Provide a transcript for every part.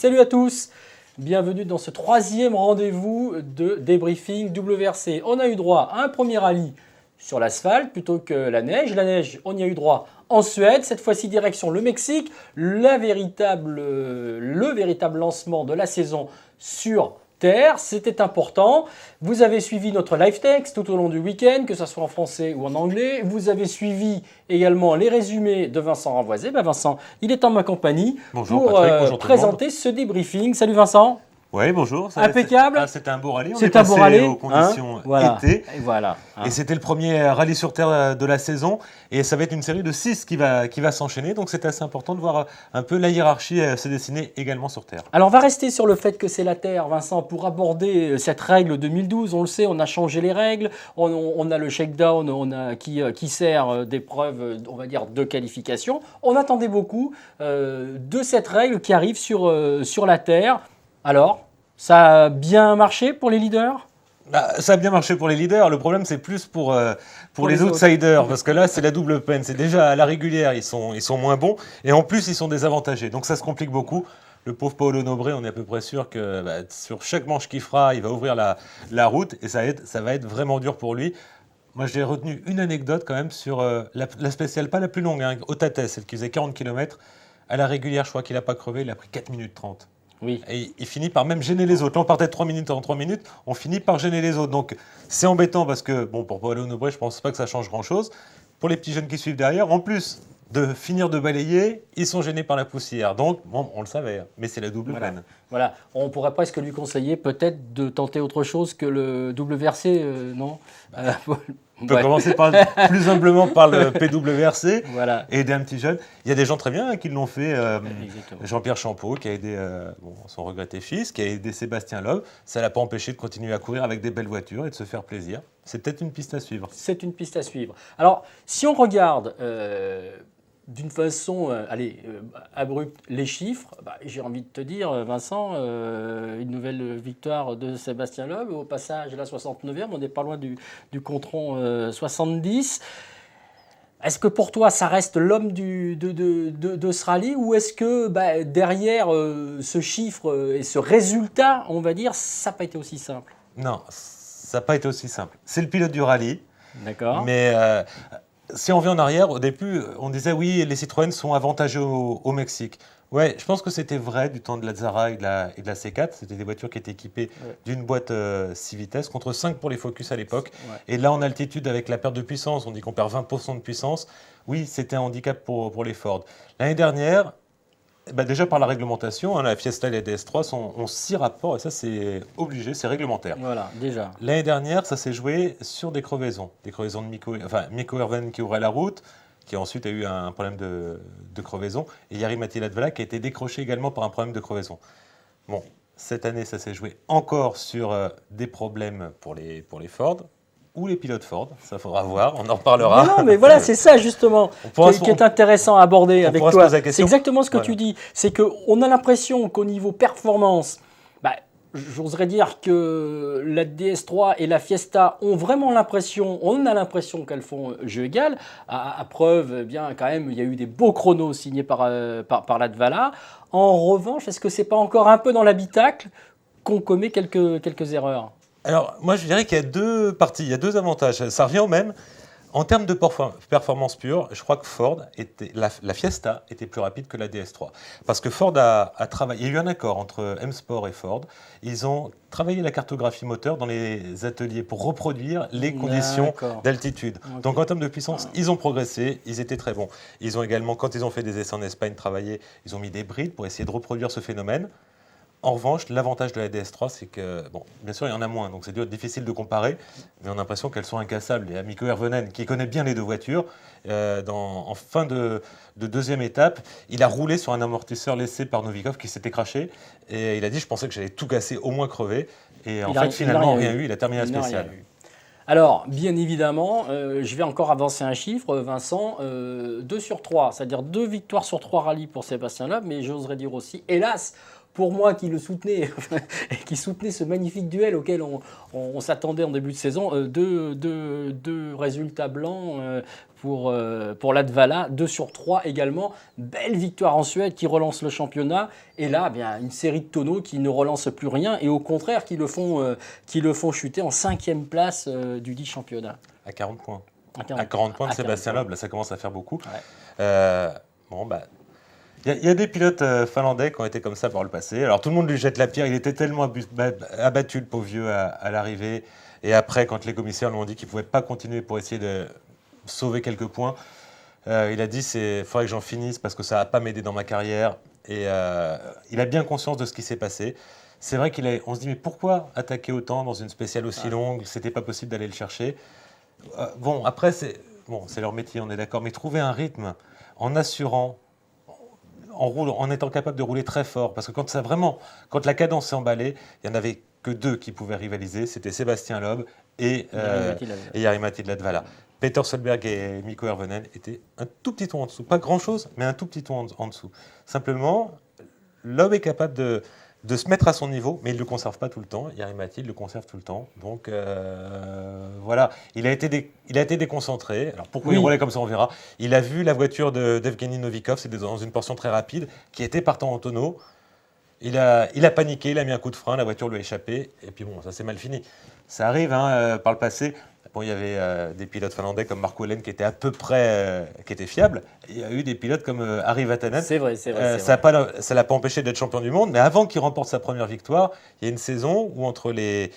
Salut à tous, bienvenue dans ce troisième rendez-vous de débriefing WRC. On a eu droit à un premier rallye sur l'asphalte plutôt que la neige. La neige, on y a eu droit en Suède, cette fois-ci direction le Mexique. Le véritable lancement de la saison sur terre, c'était important. Vous avez suivi notre live text tout au long du week-end, que ce soit en français ou en anglais. Vous avez suivi également les résumés de Vincent Renvoisé. Vincent, il est en ma compagnie bonjour, pour Patrick, bonjour présenter ce débriefing. Salut Vincent. Oui, bonjour. Impeccable. C'était un beau rallye. C'est un beau rallye aux conditions été. Et voilà. Et c'était le premier rallye sur terre de la saison. Et ça va être une série de 6 qui va s'enchaîner. Donc c'est assez important de voir un peu la hiérarchie se dessiner également sur terre. Alors on va rester sur le fait que c'est la terre, Vincent, pour aborder cette règle 2012. On le sait, on a changé les règles. On a le shakedown qui sert d'épreuve, on va dire, de qualification. On attendait beaucoup de cette règle qui arrive sur la terre. Alors, ça a bien marché pour les leaders ? Ça a bien marché pour les leaders. Le problème, c'est plus pour les outsiders. Parce que là, c'est la double peine. C'est déjà à la régulière, ils sont moins bons. Et en plus, ils sont désavantagés. Donc ça se complique beaucoup. Le pauvre Paolo Nobre, on est à peu près sûr que sur chaque manche qu'il fera, il va ouvrir la route. Et ça va être vraiment dur pour lui. Moi, j'ai retenu une anecdote quand même sur la spéciale, pas la plus longue, hein, Otates, celle qui faisait 40 km. À la régulière, je crois qu'il n'a pas crevé. Il a pris 4 minutes 30. Oui. Et il finit par même gêner les autres. Là, on partait de 3 minutes en 3 minutes, on finit par gêner les autres. Donc, c'est embêtant parce que, bon, pour Paolo Nobre, je ne pense pas que ça change grand-chose. Pour les petits jeunes qui suivent derrière, en plus de finir de balayer, ils sont gênés par la poussière. Donc, bon, on le savait, mais c'est la double peine. Voilà, on pourrait presque lui conseiller peut-être de tenter autre chose que le WRC, non On peut commencer plus humblement par le PWRC voilà. Et aider un petit jeune. Il y a des gens très bien qui l'ont fait. Jean-Pierre Champeau qui a aidé son regretté fils, qui a aidé Sébastien Loeb. Ça ne l'a pas empêché de continuer à courir avec des belles voitures et de se faire plaisir. C'est peut-être une piste à suivre. C'est une piste à suivre. Alors, si on regarde d'une façon abrupte les chiffres, j'ai envie de te dire, Vincent, une nouvelle victoire de Sébastien Loeb. Au passage, la 69e, on n'est pas loin du Contron 70. Est-ce que pour toi, ça reste l'homme de ce rallye ou est-ce que derrière ce chiffre et ce résultat, on va dire, ça n'a pas été aussi simple ? Non, ça n'a pas été aussi simple. C'est le pilote du rallye. D'accord. Mais si on revient en arrière, au début, on disait oui, les Citroën sont avantageux au Mexique. Ouais, je pense que c'était vrai du temps de la Zara et de la C4. C'était des voitures qui étaient équipées d'une boîte 6 vitesses contre 5 pour les Focus à l'époque. Ouais. Et là, en altitude, avec la perte de puissance, on dit qu'on perd 20% de puissance. Oui, c'était un handicap pour les Ford. L'année dernière, déjà par la réglementation, la Fiesta et la DS3 ont 6 rapports, et ça c'est obligé, c'est réglementaire. Voilà, déjà. L'année dernière, ça s'est joué sur des crevaisons de Mikko Erven qui ouvrait la route, qui ensuite a eu un problème de crevaison, et Jari Matti Latvala qui a été décroché également par un problème de crevaison. Bon, cette année, ça s'est joué encore sur des problèmes pour les Ford. Ou les pilotes Ford, ça faudra voir, on en reparlera. Non, mais voilà, c'est ça justement qui est intéressant à aborder avec toi. C'est exactement ce que tu dis. C'est qu'on a l'impression qu'au niveau performance, j'oserais dire que la DS3 et la Fiesta on a l'impression qu'elles font jeu égal. À preuve, bien quand même, il y a eu des beaux chronos signés par Latvala. En revanche, est-ce que c'est pas encore un peu dans l'habitacle qu'on commet quelques erreurs ? Alors, moi, je dirais qu'il y a deux parties, il y a deux avantages. Ça revient au même. En termes de performance pure, je crois que la Fiesta était plus rapide que la DS3. Parce que Ford a travaillé, il y a eu un accord entre M-Sport et Ford. Ils ont travaillé la cartographie moteur dans les ateliers pour reproduire les conditions d'altitude. Okay. Donc, en termes de puissance, ils ont progressé, ils étaient très bons. Ils ont également, quand ils ont fait des essais en Espagne, ils ont mis des brides pour essayer de reproduire ce phénomène. En revanche, l'avantage de la DS3, c'est que, bon, bien sûr, il y en a moins, donc c'est difficile de comparer, mais on a l'impression qu'elles sont incassables. Et Mikko Ervonen, qui connaît bien les deux voitures, en fin de deuxième étape, il a roulé sur un amortisseur laissé par Novikov qui s'était craché, et il a dit « je pensais que j'allais tout casser, au moins crever », et en fait, finalement, rien eu, il a terminé la spéciale. Alors, bien évidemment, je vais encore avancer un chiffre, Vincent, 2 sur 3, c'est-à-dire 2 victoires sur 3 rallyes pour Sébastien Loeb, mais j'oserais dire aussi, hélas, pour moi qui le soutenais, et qui soutenait ce magnifique duel auquel on s'attendait en début de saison, deux résultats blancs pour Latvala, 2/3 également. Belle victoire en Suède qui relance le championnat. Et là, bien, une série de tonneaux qui ne relancent plus rien et au contraire qui le font chuter en 5e place du dit championnat. À 40 points. À 40 points de à 40 Sébastien points. Loeb, là ça commence à faire beaucoup. Ouais. Bon, bah. Il y a des pilotes finlandais qui ont été comme ça par le passé. Alors tout le monde lui jette la pierre, il était tellement abattu le pauvre vieux à l'arrivée. Et après, quand les commissaires lui ont dit qu'il ne pouvait pas continuer pour essayer de sauver quelques points, il a dit il faudrait que j'en finisse parce que ça ne va pas m'aider dans ma carrière. Et il a bien conscience de ce qui s'est passé. C'est vrai qu'on se dit mais pourquoi attaquer autant dans une spéciale aussi longue? C'était pas possible d'aller le chercher. Bon, après, c'est leur métier, on est d'accord, mais trouver un rythme en assurant, en étant capable de rouler très fort, parce que quand la cadence s'est emballée, il n'y en avait que 2 qui pouvaient rivaliser, c'était Sébastien Loeb et Jari-Matti Latvala. Peter Solberg et Mikko Hirvonen étaient un tout petit ton en dessous, pas grand-chose, mais un tout petit ton en dessous. Simplement, Loeb est capable de se mettre à son niveau, mais il ne le conserve pas tout le temps. Jari-Matti le conserve tout le temps. Donc voilà, il a été déconcentré. Alors pourquoi il roulait comme ça, on verra. Il a vu la voiture d'Evgeny Novikov, c'était dans une portion très rapide, qui était partant en tonneau. Il a paniqué, il a mis un coup de frein, la voiture lui a échappé, et puis bon, ça s'est mal fini. Ça arrive par le passé. Bon, il y avait des pilotes finlandais comme Marco Lehn qui étaient à peu près qui étaient fiables. Il y a eu des pilotes comme Harri Vatanen. C'est vrai. Ça ne l'a pas empêché d'être champion du monde, mais avant qu'il remporte sa première victoire, il y a une saison où entre les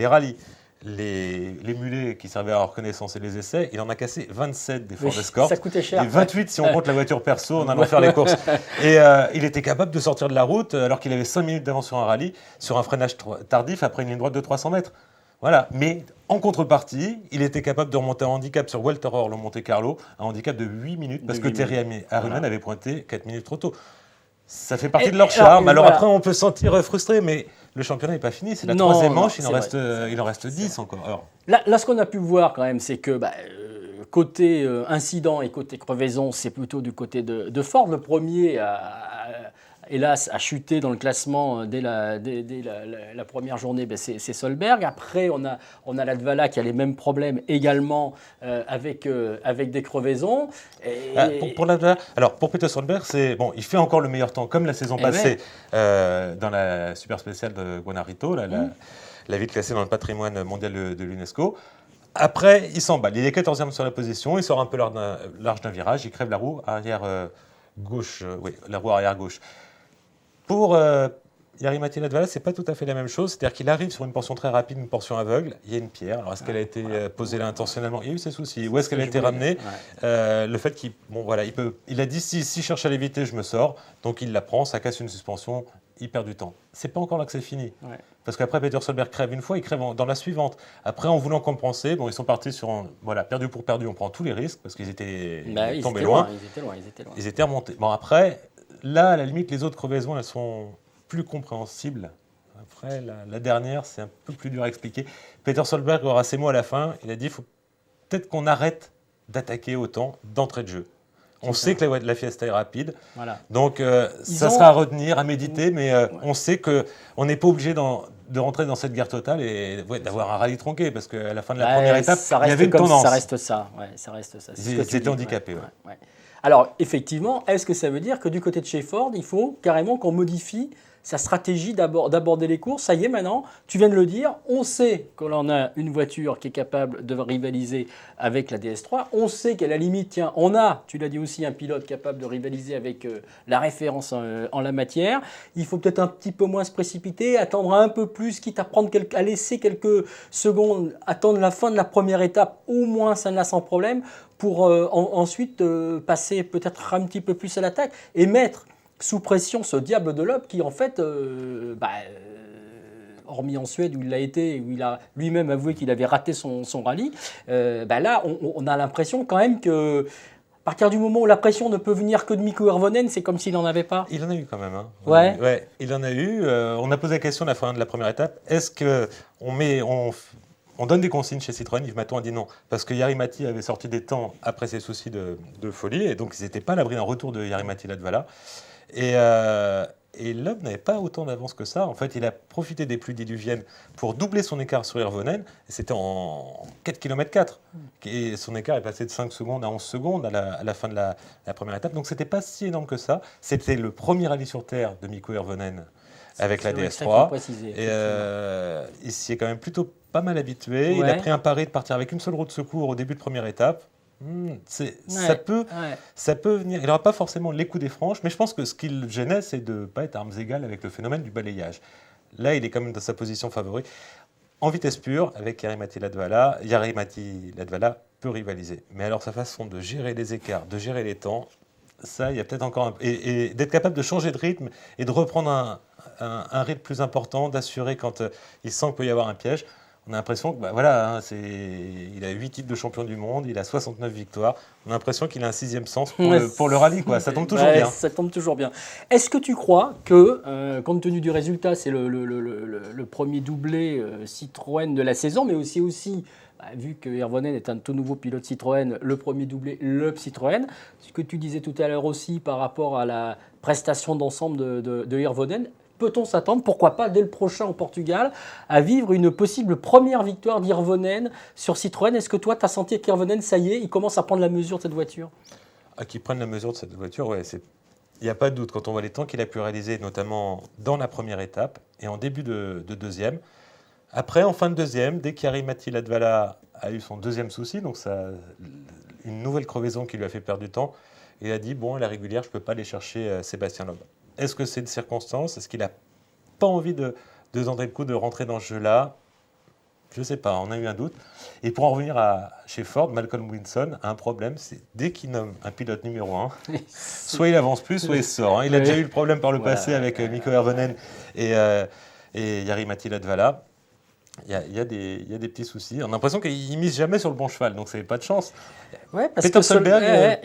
rallyes, les mulets qui servaient à la reconnaissance et les essais, il en a cassé 27 des Ford Escort. Ça coûtait cher. Et 28 si on compte la voiture perso en allant faire les courses. Et il était capable de sortir de la route alors qu'il avait 5 minutes d'avance sur un rallye, sur un freinage tardif après une ligne droite de 300 mètres. Voilà, mais en contrepartie, il était capable de remonter un handicap sur Walter Orr, le Monte Carlo, un handicap de 8 minutes, parce que Terry Harriman avait pointé 4 minutes trop tôt. Ça fait partie de leur charme. Alors après, on peut se sentir frustré, mais le championnat n'est pas fini. C'est la troisième manche, il en reste 10 encore. Alors, là, ce qu'on a pu voir quand même, c'est que côté incident et côté crevaison, c'est plutôt du côté de Ford. Le premier hélas, a chuté dans le classement dès la première journée, c'est Solberg. Après, on a Latvala qui a les mêmes problèmes également avec des crevaisons. Pour Latvala, alors pour Peter Solberg, il fait encore le meilleur temps, comme la saison passée dans la super spéciale de Guanarito, la ville classée dans le patrimoine mondial de l'UNESCO. Après, il s'emballe. Il est 14e sur la position, il sort un peu large d'un virage, il crève la roue arrière gauche. La roue arrière gauche. Pour Jari-Matti Latvala, ce n'est pas tout à fait la même chose. C'est-à-dire qu'il arrive sur une portion très rapide, une portion aveugle. Il y a une pierre. Alors, est-ce qu'elle a été posée là intentionnellement? Il y a eu ses soucis. Où est-ce qu'elle a été ramenée? Le fait il a dit si je cherche à l'éviter, je me sors. Donc, il la prend, ça casse une suspension, il perd du temps. C'est pas encore là que c'est fini. Ouais. Parce qu'après, Peter Solberg crève une fois, il crève dans la suivante. Après, en voulant compenser, ils sont partis sur perdu pour perdu. On prend tous les risques parce qu'ils étaient tombés loin. Ils étaient remontés. Bon, après. Là, à la limite, les autres crevaisons, elles sont plus compréhensibles. Après, la dernière, c'est un peu plus dur à expliquer. Peter Solberg aura ces mots à la fin. Il a dit, il faut peut-être qu'on arrête d'attaquer autant d'entrée de jeu. On sait que la Fiesta est rapide. Voilà. Donc, ça sera à retenir, à méditer, mais on sait qu'on n'est pas obligé de rentrer dans cette guerre totale et d'avoir un rallye tronqué, parce qu'à la fin de la première étape, il y avait une tendance. Ça reste ça. Ils étaient handicapés. Ouais. Alors, effectivement, est-ce que ça veut dire que du côté de chez Ford, il faut carrément qu'on modifie sa stratégie d'aborder les courses? Ça y est, maintenant, tu viens de le dire, on sait que l'on a une voiture qui est capable de rivaliser avec la DS3. On sait qu'à la limite, tiens, on a, tu l'as dit aussi, un pilote capable de rivaliser avec la référence en la matière. Il faut peut-être un petit peu moins se précipiter, attendre un peu plus, quitte à laisser quelques secondes, attendre la fin de la première étape, au moins ça ne l'a sans problème, pour ensuite passer peut-être un petit peu plus à l'attaque et mettre sous pression ce diable de Loeb qui en fait, hormis en Suède où il l'a été, où il a lui-même avoué qu'il avait raté son rallye, là on a l'impression quand même que à partir du moment où la pression ne peut venir que de Mikko Hirvonen, c'est comme s'il n'en avait pas. Il en a eu quand même. Hein. Ouais, il en a eu. On a posé la question à la fin de la première étape. Est-ce qu'on donne des consignes chez Citroën? Yves Maton a dit non. Parce que Jari-Matti avait sorti des temps après ses soucis de folie. Et donc, ils n'étaient pas à l'abri d'un retour de Jari-Matti Latvala. Et Et Loeb n'avait pas autant d'avance que ça. En fait, il a profité des pluies diluviennes pour doubler son écart sur Hirvonen. Et c'était en 4 km 4. Et son écart est passé de 5 secondes à 11 secondes à la fin de la première étape. Donc, c'était pas si énorme que ça. C'était le premier rallye sur Terre de Mikko Hirvonen avec la DS3. Et il s'y est quand même plutôt pas mal habitué. Ouais. Il a pris un pari de partir avec une seule roue de secours au début de première étape. Ça peut venir. Il n'aura pas forcément les coups des franches, mais je pense que ce qui le gênait, c'est de ne pas être à armes égales avec le phénomène du balayage. Là, il est quand même dans sa position favorite. En vitesse pure, avec Jari-Matti Latvala, Jari-Matti Latvala peut rivaliser. Mais alors, sa façon de gérer les écarts, de gérer les temps, ça, il y a peut-être encore un peu. Et d'être capable de changer de rythme et de reprendre un rythme plus important, d'assurer quand il sent qu'il peut y avoir un piège. On a l'impression que, il a 8 titres de champion du monde, il a 69 victoires. On a l'impression qu'il a un 6e sens pour le rallye, quoi. Ça tombe toujours bien. Ça tombe toujours bien. Est-ce que tu crois que, compte tenu du résultat, c'est le premier doublé Citroën de la saison, mais aussi vu que Hirvonen est un tout nouveau pilote Citroën, le premier doublé Loeb Citroën, ce que tu disais tout à l'heure aussi par rapport à la prestation d'ensemble de Hirvonen, peut-on s'attendre, pourquoi pas, dès le prochain au Portugal, à vivre une possible première victoire d'Hirvonen sur Citroën? Est-ce que toi, tu as senti qu'Hirvonen, ça y est, il commence à prendre la mesure de cette voiture? Qu'il prenne la mesure de cette voiture, ouais, il n'y a pas de doute. Quand on voit les temps qu'il a pu réaliser, notamment dans la première étape et en début de deuxième. Après, en fin de deuxième, dès qu'Jari-Matti Latvala a eu son deuxième souci, donc une nouvelle crevaison qui lui a fait perdre du temps, il a dit, bon, à la régulière, je ne peux pas aller chercher Sébastien Loeb. Est-ce que c'est une circonstance? Est-ce qu'il n'a pas envie de tenter le coup de rentrer dans ce jeu-là? Je ne sais pas, on a eu un doute. Et pour en revenir chez Ford, Malcolm Wilson a un problème, c'est dès qu'il nomme un pilote numéro 1, soit il avance plus, soit il sort. Il a déjà eu le problème par le passé avec Mikko Hirvonen et Jari-Matti Latvala. Il y a des petits soucis. On a l'impression qu'il ne mise jamais sur le bon cheval, donc c'est pas de chance. Ouais, parce que Solberg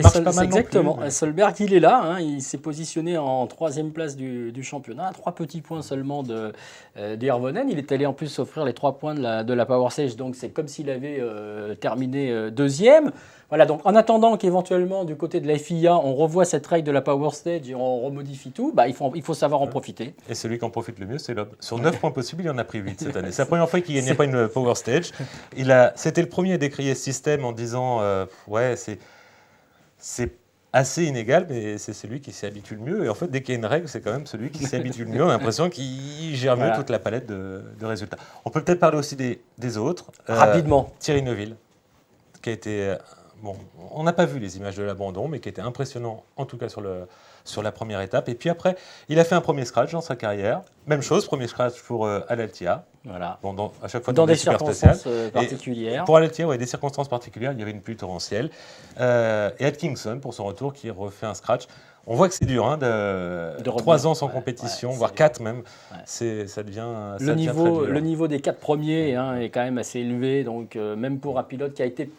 marche pas mal exactement. Non plus. Solberg, il est là. Il s'est positionné en 3e place du championnat, 3 petits points seulement de Hirvonen. Il est allé en plus offrir les 3 points de la Power Stage, donc c'est comme s'il avait terminé 2e. Voilà, donc en attendant qu'éventuellement du côté de la FIA, on revoie cette règle de la Power Stage et on remodifie tout, il faut savoir en profiter. Et celui qui en profite le mieux, c'est Loeb. Sur 9 points possibles, il en a pris 8 cette année. C'est la première fois qu'il ne gagnait pas une Power Stage. C'était le premier à décrier ce système en disant c'est assez inégal, mais c'est celui qui s'y habitue le mieux. Et en fait, dès qu'il y a une règle, c'est quand même celui qui s'y habitue le mieux. On a l'impression qu'il gère mieux toute la palette de résultats. On peut peut-être parler aussi des autres. Rapidement. Thierry Neuville, qui a été... on n'a pas vu les images de l'abandon, mais qui était impressionnant, en tout cas sur la première étape. Et puis après, il a fait un premier scratch dans sa carrière. Même chose, premier scratch pour Al-Attiyah. Voilà. À chaque fois dans des circonstances particulières. Et pour Al-Attiyah, des circonstances particulières. Il y avait une pluie torrentielle. Et Atkinson, pour son retour, qui refait un scratch. On voit que c'est dur, de 3 ans sans compétition, voire 4 même. Ouais. Ça devient le niveau des 4 premiers est quand même assez élevé. Donc, même pour un pilote qui a été,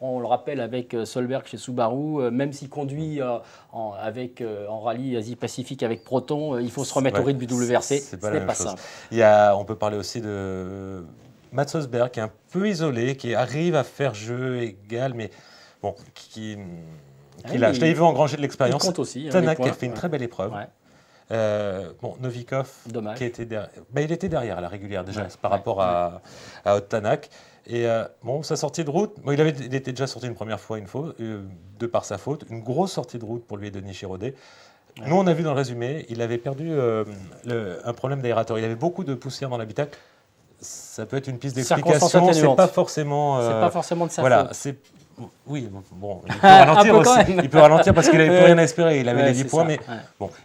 on le rappelle, avec Solberg chez Subaru, même s'il conduit en rallye Asie-Pacifique avec Proton, il faut se remettre au rythme du WRC. Ce n'est pas simple. On peut parler aussi de Mats Rosberg, qui est un peu isolé, qui arrive à faire jeu égal, mais bon, je l'ai vu engranger de l'expérience. Il compte aussi. Tanak qui a fait une très belle épreuve. Ouais. Novikov, qui était derrière. Il était derrière à la régulière déjà par rapport à Ott Tanak. Et sa sortie de route, il était déjà sorti une première fois, de par sa faute. Une grosse sortie de route pour lui et Denis Chirodé. Ouais. Nous, on a vu dans le résumé, il avait perdu un problème d'aérateur. Il avait beaucoup de poussière dans l'habitacle. Ça peut être une piste d'explication. C'est pas forcément de sa faute. Oui, il peut ralentir aussi. Il peut ralentir parce qu'il n'avait plus rien à espérer. Il avait les 10 points.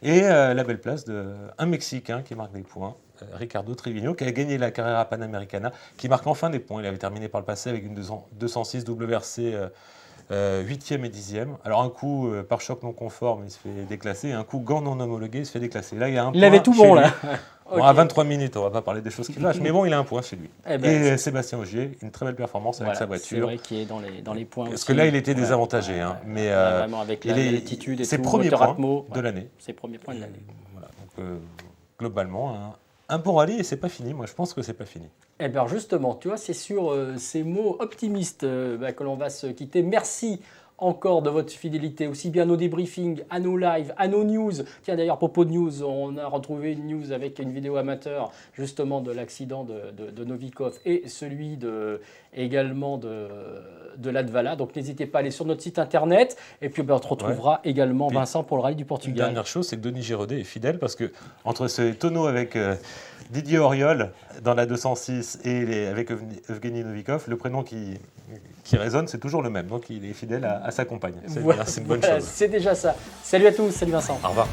Et la belle place d'un Mexicain qui marque des points, Ricardo Trevino, qui a gagné la Carrera Panamericana, qui marque enfin des points. Il avait terminé par le passé avec une 206 WRC 8e et 10e. Alors un coup, par choc non conforme, il se fait déclasser. Et un coup, gant non homologué, il se fait déclasser. Là, il avait tout bon, là. Okay. À 23 minutes, on ne va pas parler des choses qui fâchent, mais il a un point chez lui. Et Sébastien Ogier, une très belle performance avec sa voiture. C'est vrai qu'il est dans les points. Parce que là, il était désavantagé. Mais vraiment avec l'altitude et ses premiers points de l'année. Ses premiers points de l'année. Voilà. Donc, globalement, un bon rallye et c'est pas fini. Moi, je pense que c'est pas fini. Eh bien, justement, tu vois, c'est sur ces mots optimistes que l'on va se quitter. Merci encore de votre fidélité, aussi bien à nos débriefings, à nos lives, à nos news. Tiens, d'ailleurs, à propos de news, on a retrouvé une news avec une vidéo amateur, justement, de l'accident de Novikov et celui également de Latvala. Donc, n'hésitez pas à aller sur notre site internet. Et puis, on te retrouvera également, Vincent, pour le rallye du Une Portugal. dernière chose, c'est que Denis Giraudet est fidèle parce que entre ce tonneau avec Didier Auriol dans la 206 et avec Evgeny Novikov, le prénom qui résonne, c'est toujours le même. Donc il est fidèle à sa compagne. C'est Voilà, une bonne chose. C'est déjà ça. Salut à tous, salut Vincent. Au revoir.